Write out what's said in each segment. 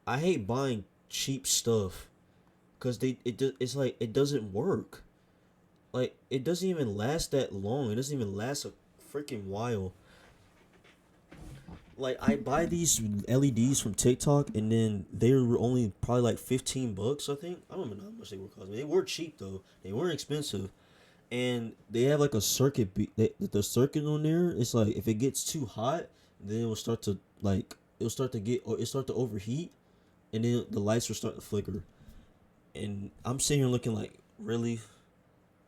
I hate buying cheap stuff because it's like it doesn't work. Like it doesn't even last that long. It doesn't even last a freaking while. Like I buy these LEDs from TikTok, and then they were only probably like $15. I think I don't even know how much they were costing. They were cheap though. They weren't expensive, and they have like a circuit. The circuit on there. It's like if it gets too hot, then it will start to like it'll start to get or it start to overheat, and then the lights will start to flicker. And I'm sitting here looking like, really?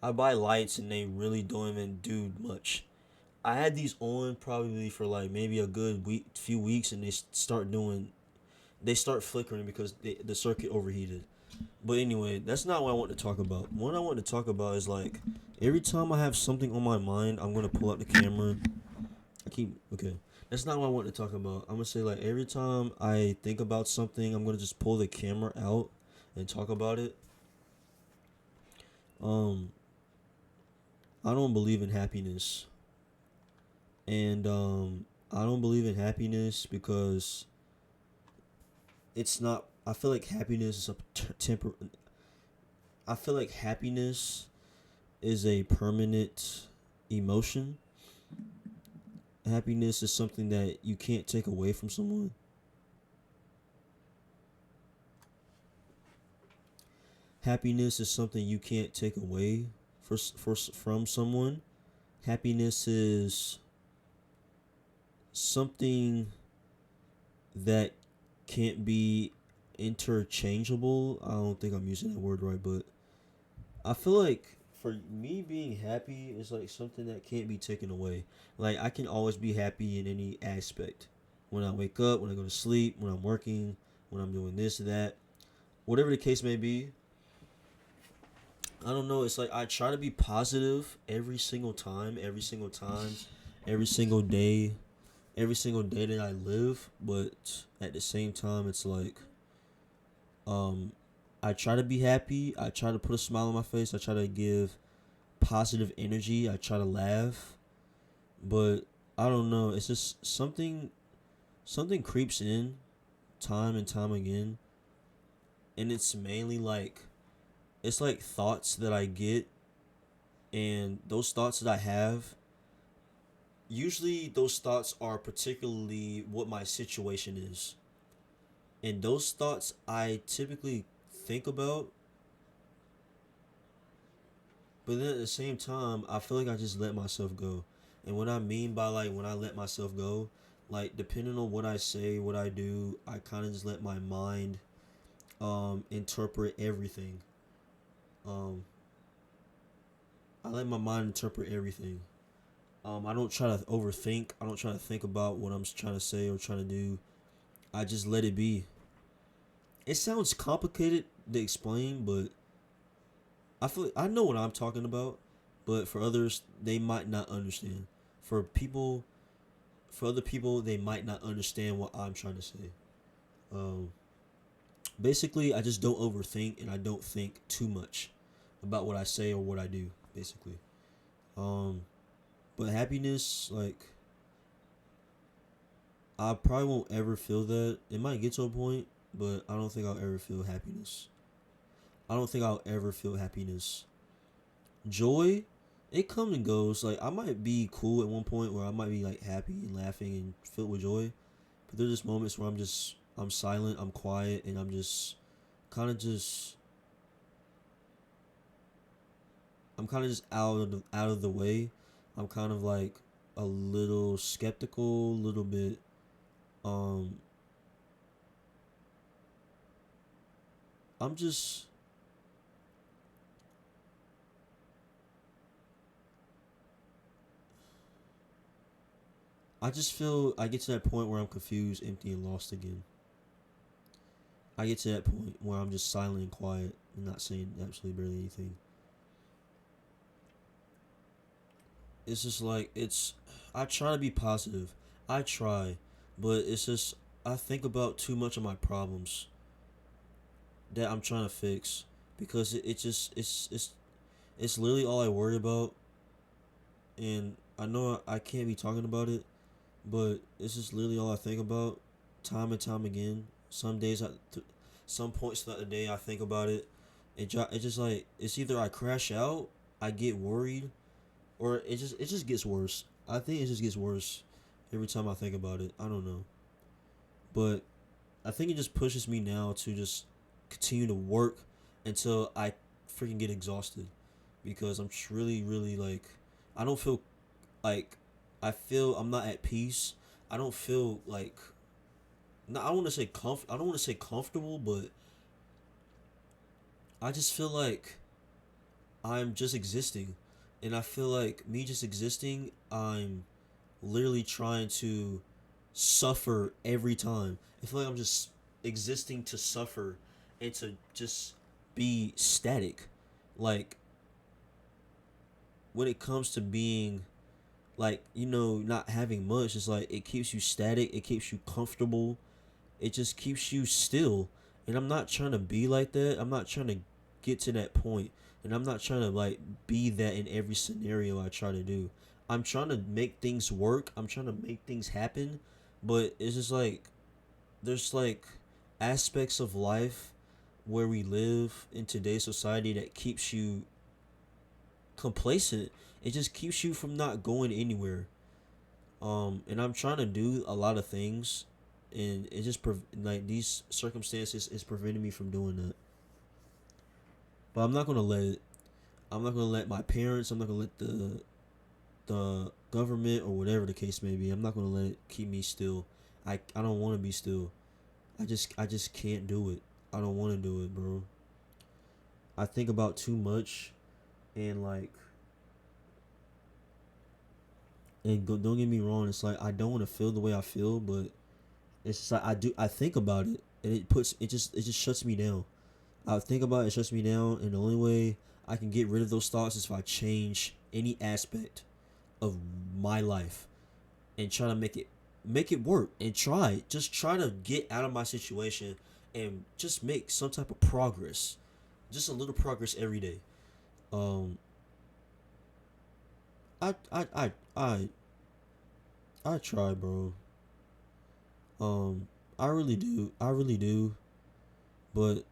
I buy lights and they really don't even do much. I had these on probably for like maybe a good few weeks, and they start flickering because the circuit overheated. But anyway, that's not what I want to talk about. What I want to talk about is like every time I have something on my mind, I'm gonna pull out the camera. I keep okay. That's not what I want to talk about. I'm gonna say like every time I think about something, I'm gonna just pull the camera out and talk about it. Um, I don't believe in happiness, and I don't believe in happiness because it's not. I feel like happiness is a temper. I feel like happiness is a permanent emotion. Happiness is something that you can't take away from someone. Happiness is something you can't take away from someone. Happiness is something that can't be interchangeable. I don't think I'm using that word right, but I feel like for me being happy is like something that can't be taken away. Like I can always be happy in any aspect. When I wake up, when I go to sleep, when I'm working, when I'm doing this or that, whatever the case may be. I don't know. It's like I try to be positive every single time, every single day, every single day that I live. But at the same time, it's like um, I try to be happy. I try to put a smile on my face. I try to give positive energy. I try to laugh, but I don't know. It's just something creeps in time and time again, and it's mainly like it's like thoughts that I get, and those thoughts that I have. Usually, those thoughts are particularly what my situation is, and those thoughts I typically think about. But then at the same time, I feel like I just let myself go. And what I mean by like when I let myself go, like depending on what I say, what I do, I kind of just let my mind interpret everything. Um I let my mind interpret everything. I don't try to overthink. I don't try to think about what I'm trying to say or trying to do. I just let it be. It sounds complicated to explain, but I know what I'm talking about, but for others they might not understand. For people, for other people, they might not understand what I'm trying to say. Um, Basically, I just don't overthink and I don't think too much about what I say or what I do. Basically, um, but happiness, like I probably won't ever feel that. It might get to a point, but I don't think I'll ever feel happiness. I don't think I'll ever feel happiness. Joy, it comes and goes. Like I might be cool at one point where I might be like happy and laughing and filled with joy, but there's just moments where I'm silent, I'm quiet, and I'm just kind of just I'm kind of just out of the way. I'm kind of like a little skeptical, a little bit um I'm just I just feel I get to that point where I'm confused, empty, and lost again. I get to that point where I'm just silent and quiet and not saying absolutely barely anything. It's just like it's I try to be positive. I try, but it's just I think about too much of my problems that I'm trying to fix because it just it's literally all I worry about, and I know I can't be talking about it, but it's just literally all I think about time and time again. Some days, some points throughout the day, I think about it. It just like it's either I crash out, I get worried, or it just gets worse. I think it just gets worse every time I think about it. I don't know, but I think it just pushes me now to just continue to work until I freaking get exhausted, because I'm really really like I don't feel like I feel I'm not at peace. I don't feel like no, I don't want to say I don't want to say comfortable, but I just feel like I'm just existing, and I feel like me just existing, I'm literally trying to suffer every time. I feel like I'm just existing to suffer and to just be static. Like when it comes to being like, not having much, it's like it keeps you static, it keeps you comfortable, it just keeps you still. And I'm not trying to be like that. I'm not trying to get to that point. And I'm not trying to like be that in every scenario I try to do. I'm trying to make things work. I'm trying to make things happen. But it's just like there's like aspects of life where we live in today's society that keeps you complacent. It just keeps you from not going anywhere. And I'm trying to do a lot of things, and it just like these circumstances is preventing me from doing that. But I'm not gonna let it. I'm not gonna let my parents. I'm not gonna let the government or whatever the case may be. I'm not gonna let it keep me still. I don't want to be still. I just can't do it. I don't want to do it, bro. I think about too much, and like, don't get me wrong. It's like I don't want to feel the way I feel, but it's just like I do. I think about it, and it just shuts me down. I think about it, it shuts me down, and the only way I can get rid of those thoughts is if I change any aspect of my life and try to make it work and try to get out of my situation and just make some type of progress, just a little progress every day. Um, I I I I I try, bro. I really do. I really do. But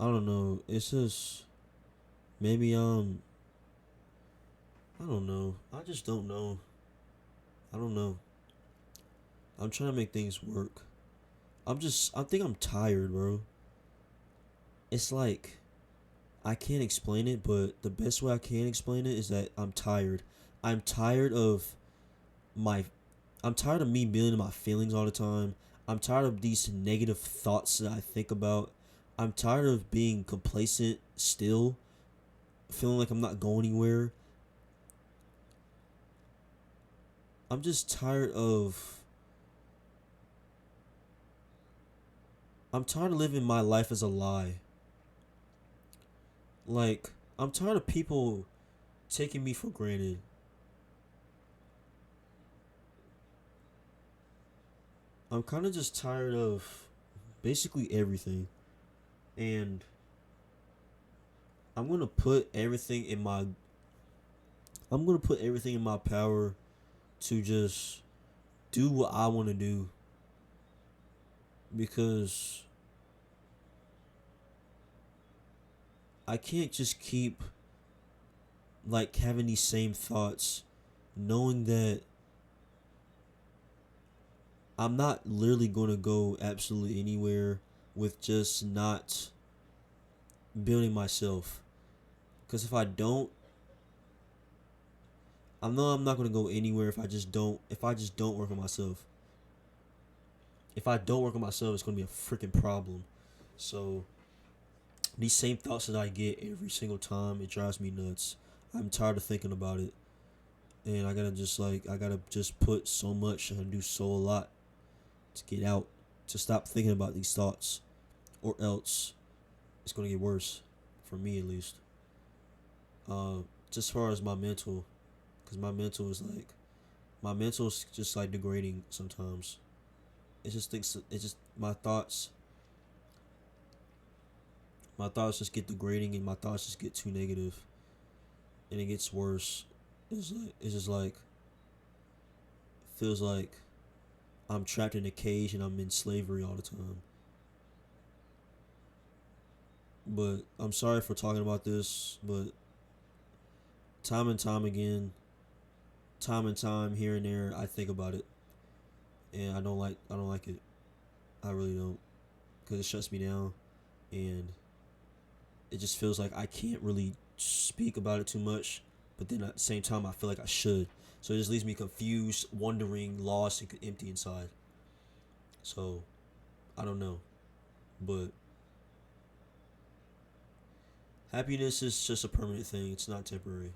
I don't know. It's just maybe I don't know. I just don't know. I don't know. I'm trying to make things work. I think I'm tired, bro. It's like I can't explain it, but the best way I can explain it is that I'm tired. I'm tired of my I'm tired of me being in my feelings all the time. I'm tired of these negative thoughts that I think about. I'm tired of being complacent still, feeling like I'm not going anywhere. I'm just tired of I'm tired of living my life as a lie. Like, I'm tired of people taking me for granted. I'm kind of just tired of basically everything. And I'm going to put everything in my I'm going to put everything in my power to just do what I want to do, because I can't just keep like having these same thoughts knowing that I'm not literally going to go absolutely anywhere with just not building myself. Because I know I'm not going to go anywhere if I just don't work on myself. If I don't work on myself, it's going to be a freaking problem. So these same thoughts that I get every single time, it drives me nuts. I'm tired of thinking about it. And I gotta just put so much and do so a lot to get out, to stop thinking about these thoughts, or else it's gonna get worse, for me at least. Just as far as my mental, because my mental is just like degrading sometimes. It's just my thoughts just get degrading, and my thoughts just get too negative, and it gets worse. It's just like feels like I'm trapped in a cage and I'm in slavery all the time. But I'm sorry for talking about this, but time and time again, time and time here and there, I think about it, and I don't like it. I really don't, because it shuts me down, and it just feels like I can't really speak about it too much. But then at the same time, I feel like I should. So it just leaves me confused, wondering, lost, and empty inside. So I don't know, but happiness is just a permanent thing. It's not temporary.